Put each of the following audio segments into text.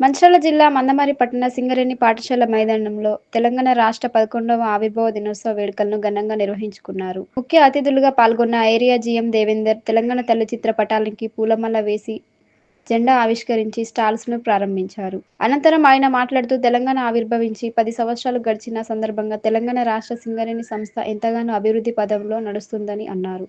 మంచిర్యాల జిల్లా మందమర్రి పట్టణ సింగరేణి పాఠశాల మైదానంలో తెలంగాణ రాష్ట్ర 11వ ఆవిర్భావ దినోత్సవ వేడుకలను ఘనంగా నిర్వహించుకున్నారు. ముఖ్య అతిథులుగా పాల్గొన్న ఏరియా జీఎం దేవేందర్ తెలంగాణ తల్లి చిత్ర పటానికి పూలమాల వేసి జెండా ఆవిష్కరించి స్టాల్స్ ను ప్రారంభించారు. అనంతరం ఆయన మాట్లాడుతూ తెలంగాణ ఆవిర్భవించి 10 సంవత్సరాలు గడిచిన సందర్భంగా తెలంగాణ రాష్ట్ర సింగరేణి సంస్థ ఎంతగానో అభివృద్ధి పథంలో నడుస్తుందని అన్నారు.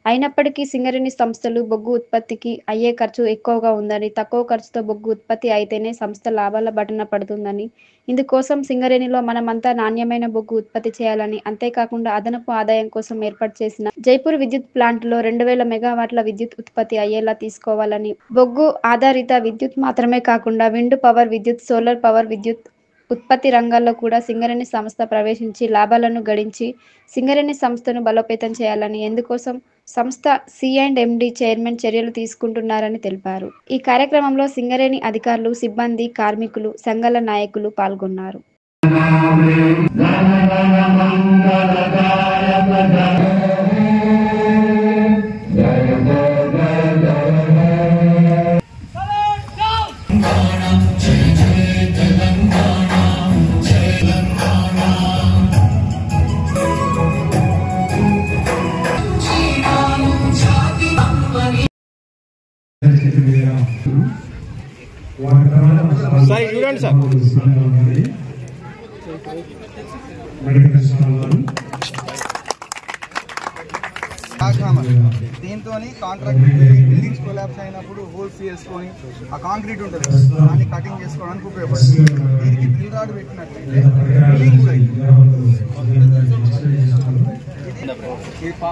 అయినప్పటికీ సింగరేణి సంస్థలు బొగ్గు ఉత్పత్తికి అయ్యే ఖర్చు ఎక్కువగా ఉందని, తక్కువ ఖర్చుతో బొగ్గు ఉత్పత్తి అయితేనే సంస్థ లాభాల బాటన పడుతుందని, ఇందుకోసం సింగరేణిలో మనమంతా నాణ్యమైన బొగ్గు ఉత్పత్తి చేయాలని, అంతేకాకుండా అదనపు ఆదాయం కోసం ఏర్పాటు చేసిన జైపూర్ విద్యుత్ ప్లాంట్లో 2000 మెగావాట్ల విద్యుత్ ఉత్పత్తి అయ్యేలా తీసుకోవాలని, బొగ్గు ఆధారిత విద్యుత్ మాత్రమే కాకుండా విండ్ పవర్ విద్యుత్, సోలార్ పవర్ విద్యుత్ ఉత్పత్తి రంగాల్లో కూడా సింగరేణి సంస్థ ప్రవేశించి లాభాలను గడించి సింగరేణి సంస్థను బలోపేతం చేయాలని, ఎందుకోసం సంస్థ సి&ఎండి చైర్మన్ చర్యలు తీసుకుంటున్నారని తెలిపారు. ఈ కార్యక్రమంలో సింగరేణి అధికారులు, సిబ్బంది, కార్మికులు, సంఘాల నాయకులు పాల్గొన్నారు. దీంతో కాంట్రాక్ట్ బిల్డింగ్స్ కొలాప్స్ అయినప్పుడు హోల్స్ చేసుకొని ఆ కాంక్రీట్ ఉంటుంది దాన్ని కటింగ్ చేసుకోవడానికి ఉపయోగపడుతుంది. దీనికి డ్రిల్ రాడ్ పెట్టినట్లయితే బిల్డింగ్ కూడా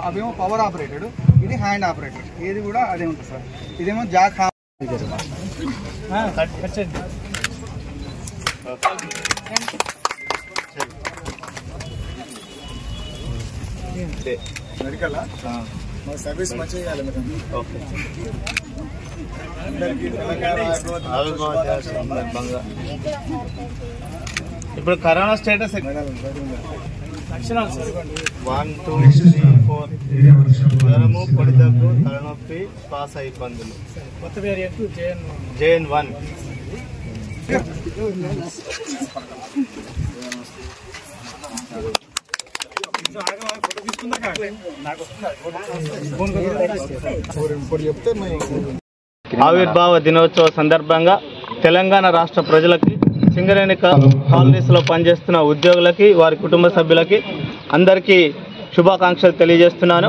అవేమో పవర్ ఆపరేటెడ్, ఇది హ్యాండ్ ఆపరేటెడ్, ఏది కూడా అదే ఉంటుంది సార్. ఇదేమో జాక్ మెడికల్ సర్వీస్ మంచిగా చేయాలి. ఇప్పుడు కరోనా స్టేటస్ 1, 2, 3, 4 జ్వరము, పొడి దగ్గు, తలనొప్పి, శ్వాస ఇబ్బందులు. కొత్త వేరియంట్ JN1. ఆవిర్భావ దినోత్సవ సందర్భంగా తెలంగాణ రాష్ట్ర ప్రజలకి, సింగరేణి కాలనీస్లో పనిచేస్తున్న ఉద్యోగులకి, వారి కుటుంబ సభ్యులకి అందరికీ శుభాకాంక్షలు తెలియజేస్తున్నాను.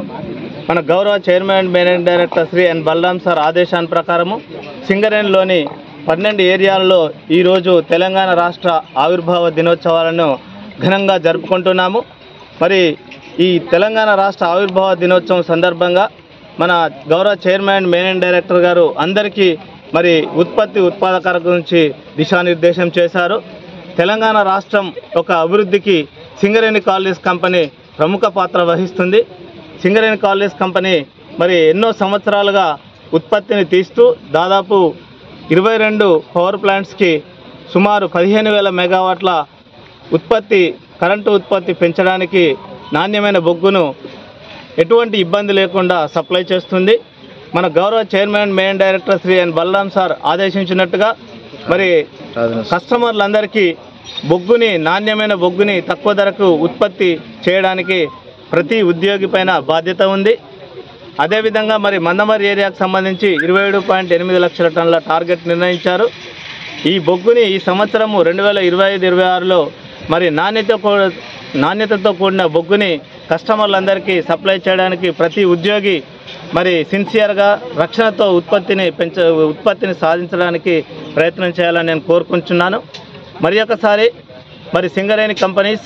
మన గౌరవ chairman and managing director Shri N Balaram sir ఆదేశాల ప్రకారము సింగరేణిలోని 12 ఏరియాల్లో ఈరోజు తెలంగాణ రాష్ట్ర ఆవిర్భావ దినోత్సవాలను ఘనంగా జరుపుకుంటున్నాము. మరి ఈ తెలంగాణ రాష్ట్ర ఆవిర్భావ దినోత్సవం సందర్భంగా మన గౌరవ చైర్మన్ అండ్ మేనేజింగ్ డైరెక్టర్ గారు అందరికీ మరి ఉత్పాదకత గురించి దిశానిర్దేశం చేశారు. తెలంగాణ రాష్ట్రం యొక్క అభివృద్ధికి సింగరేణి కాలనీస్ కంపెనీ ప్రముఖ పాత్ర వహిస్తుంది. సింగరేణి కాలనీస్ కంపెనీ మరి ఎన్నో సంవత్సరాలుగా ఉత్పత్తిని తీస్తూ దాదాపు 22 పవర్ ప్లాంట్స్కి సుమారు 15,000 మెగావాట్ల కరెంటు ఉత్పత్తి పెంచడానికి నాణ్యమైన బొగ్గును ఎటువంటి ఇబ్బంది లేకుండా సప్లై చేస్తుంది. మన గౌరవ chairman and main director Shri N Balaram sir ఆదేశించినట్టుగా మరి కస్టమర్లందరికీ నాణ్యమైన బొగ్గుని తక్కువ ధరకు ఉత్పత్తి చేయడానికి ప్రతి ఉద్యోగి పైన బాధ్యత ఉంది. అదేవిధంగా మరి మందమర్రి ఏరియాకు సంబంధించి 27.8 లక్షల టన్నుల టార్గెట్ నిర్ణయించారు. ఈ బొగ్గుని ఈ సంవత్సరము 2025-26లో మరి నాణ్యతతో కూడిన బొగ్గుని కస్టమర్లందరికీ సప్లై చేయడానికి ప్రతి ఉద్యోగి మరి సిన్సియర్గా రక్షణతో ఉత్పత్తిని సాధించడానికి ప్రయత్నం చేయాలని నేను కోరుకుంటున్నాను. మరి ఒకసారి మరి సింగరేణి కంపెనీస్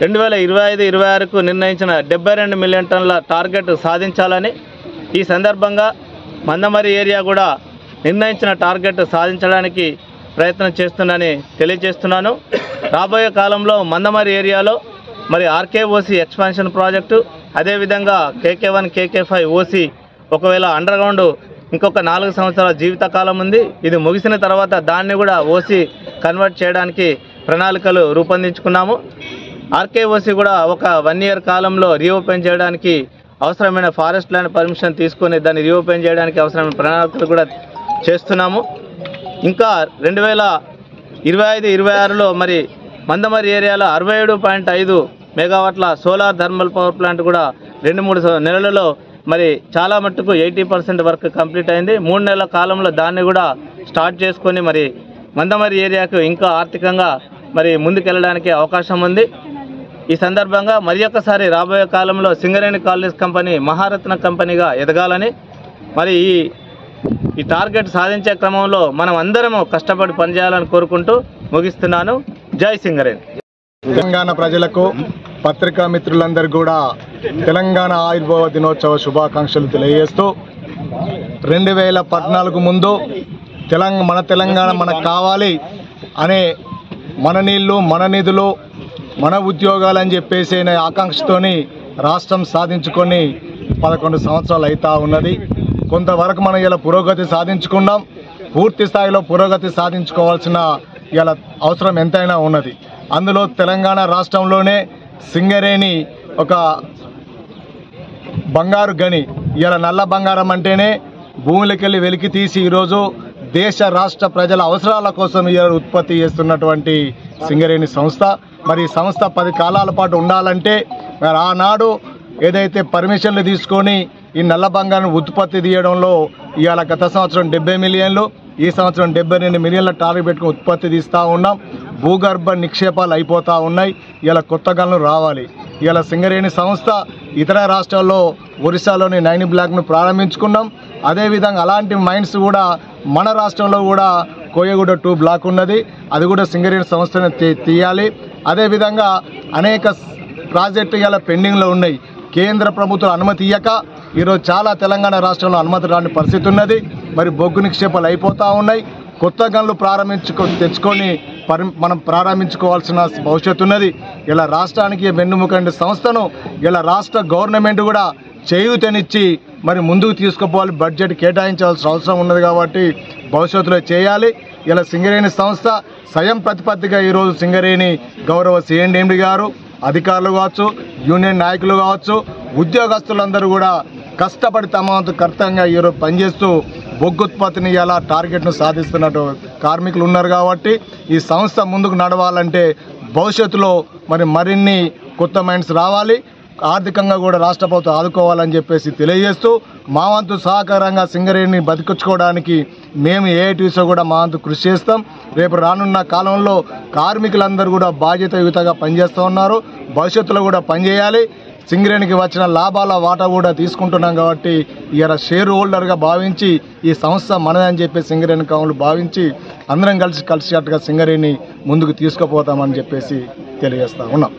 2025-26కు నిర్ణయించిన 72 మిలియన్ టన్నుల టార్గెట్ సాధించాలని, ఈ సందర్భంగా మందమర్రి ఏరియా కూడా నిర్ణయించిన టార్గెట్ సాధించడానికి ప్రయత్నం చేస్తుందని తెలియజేస్తున్నాను. రాబోయే కాలంలో మందమర్రి ఏరియాలో మరి ఆర్కేఓసి ఎక్స్పాన్షన్ ప్రాజెక్టు, అదేవిధంగా KK1, KK5 ఓసి ఒకవేళ అండర్ గ్రౌండ్ ఇంకొక 4 సంవత్సరాల జీవితకాలం ఉంది. ఇది ముగిసిన తర్వాత దాన్ని కూడా ఓసి కన్వర్ట్ చేయడానికి ప్రణాళికలు రూపొందించుకున్నాము. ఆర్కేఓసి కూడా ఒక 1 ఇయర్ కాలంలో రీఓపెన్ చేయడానికి అవసరమైన ఫారెస్ట్ ల్యాండ్ పర్మిషన్ తీసుకొని దాన్ని రీఓపెన్ చేయడానికి అవసరమైన ప్రణాళికలు కూడా చేస్తున్నాము. ఇంకా 2025-26లో మరి మందమరి ఏరియాలో 67.5 మెగావాట్ల సోలార్ థర్మల్ పవర్ ప్లాంట్ కూడా 2-3 నెలలలో మరి చాలా మట్టుకు 80% వర్క్ కంప్లీట్ అయింది. 3 నెలల కాలంలో దాన్ని కూడా స్టార్ట్ చేసుకొని మరి మందమరి ఏరియాకు ఇంకా ఆర్థికంగా మరి ముందుకెళ్ళడానికి అవకాశం ఉంది. ఈ సందర్భంగా మరి ఒక్కసారి రాబోయే కాలంలో సింగరేణి కాలనీస్ కంపెనీ మహారత్న కంపెనీగా ఎదగాలని మరి ఈ టార్గెట్ సాధించే క్రమంలో మనం అందరము కష్టపడి పనిచేయాలని కోరుకుంటూ ముగిస్తున్నాను. జై సింగరేణి. తెలంగాణ ప్రజలకు పత్రికా మిత్రులందరూ కూడా తెలంగాణ ఆవిర్భావ దినోత్సవ శుభాకాంక్షలు తెలియజేస్తూ 2014 ముందు మన తెలంగాణ మనకు కావాలి అనే మన నీళ్లు మన నిధులు మన ఉద్యోగాలు అని చెప్పేసి ఆకాంక్షతోని రాష్ట్రం సాధించుకొని 11 సంవత్సరాలు అవుతా ఉన్నది. కొంతవరకు మనం ఇలా పురోగతి సాధించుకున్నాం. పూర్తి స్థాయిలో పురోగతి సాధించుకోవాల్సిన ఇలా అవసరం ఎంతైనా ఉన్నది. అందులో తెలంగాణ రాష్ట్రంలోనే సింగరేణి ఒక బంగారు గని. ఇలా నల్ల బంగారం అంటేనే భూములకెళ్ళి వెలికి తీసి ఈరోజు దేశ రాష్ట్ర ప్రజల అవసరాల కోసం ఉత్పత్తి చేస్తున్నటువంటి సింగరేణి సంస్థ. మరి ఈ సంస్థ 10 కాలాల పాటు ఉండాలంటే మరి ఆనాడు ఏదైతే పర్మిషన్లు తీసుకొని ఈ నల్ల బంగారం ఉత్పత్తి తీయడంలో ఇవాళ గత సంవత్సరం 70 మిలియన్లు, ఈ సంవత్సరం 72 మిలియన్ల టార్గెట్ పెట్టుకుని ఉత్పత్తి తీస్తూ ఉన్నాం. భూగర్భ నిక్షేపాలు అయిపోతూ ఉన్నాయి. ఇలా కొత్త గనులు రావాలి. ఇలా సింగరేణి సంస్థ ఇతర రాష్ట్రాల్లో ఒరిస్సాలోని 9 బ్లాక్ను ప్రారంభించుకున్నాం. అదేవిధంగా అలాంటి మైన్స్ కూడా మన రాష్ట్రంలో కూడా కోయగూడ 2 బ్లాక్ ఉన్నది. అది కూడా సింగరేణి సంస్థను తీయాలి. అదేవిధంగా అనేక ప్రాజెక్టు ఇలా పెండింగ్లో ఉన్నాయి. కేంద్ర ప్రభుత్వం అనుమతి ఇయ్యక ఈరోజు చాలా తెలంగాణ రాష్ట్రంలో అనుమతి రాని పరిస్థితి ఉన్నది. మరి బొగ్గు నిక్షేపాలు అయిపోతూ ఉన్నాయి. కొత్త గనులు తెచ్చుకొని మనం ప్రారంభించుకోవాల్సిన భవిష్యత్తు ఉన్నది. ఇలా రాష్ట్రానికి వెన్నుముకంటి సంస్థను ఇలా రాష్ట్ర గవర్నమెంట్ కూడా చేయూతనిచ్చి మరి ముందుకు తీసుకుపోవాలి. బడ్జెట్ కేటాయించాల్సిన అవసరం ఉన్నది కాబట్టి భవిష్యత్తులో చేయాలి. ఇలా సింగరేణి సంస్థ స్వయం ప్రతిపత్తిగా ఈరోజు సింగరేణి గౌరవ CND గారు, అధికారులు కావచ్చు, యూనియన్ నాయకులు కావచ్చు, ఉద్యోగస్తులందరూ కూడా కష్టపడి తమ వంతు కర్తవ్యంగా ఈరోజు పనిచేస్తూ బొగ్గు ఉత్పత్తిని ఇలా టార్గెట్ను సాధిస్తున్నట్టు కార్మికులు ఉన్నారు. కాబట్టి ఈ సంస్థ ముందుకు నడవాలంటే భవిష్యత్తులో మరిన్ని కొత్త మైండ్స్ రావాలి. ఆర్థికంగా కూడా రాష్ట్ర ప్రభుత్వం ఆదుకోవాలని చెప్పేసి తెలియజేస్తూ మా వంతు సహకారంగా సింగరేణిని బతికించుకోవడానికి మేము AITUSలో కూడా మా వంతు కృషి చేస్తాం. రేపు రానున్న కాలంలో కార్మికులందరూ కూడా బాధ్యతాయుతంగా పనిచేస్తూ ఉన్నారు. భవిష్యత్తులో కూడా పనిచేయాలి. సింగరేణికి వచ్చిన లాభాల వాటా కూడా తీసుకుంటున్నాం కాబట్టి ఇలా షేర్ హోల్డర్గా భావించి ఈ సంస్థ మనదని చెప్పి సింగరేణి కౌలు భావించి అందరం కలిసికట్టుగా సింగరేణి ముందుకు తీసుకుపోతామని చెప్పేసి తెలియజేస్తా ఉన్నాం.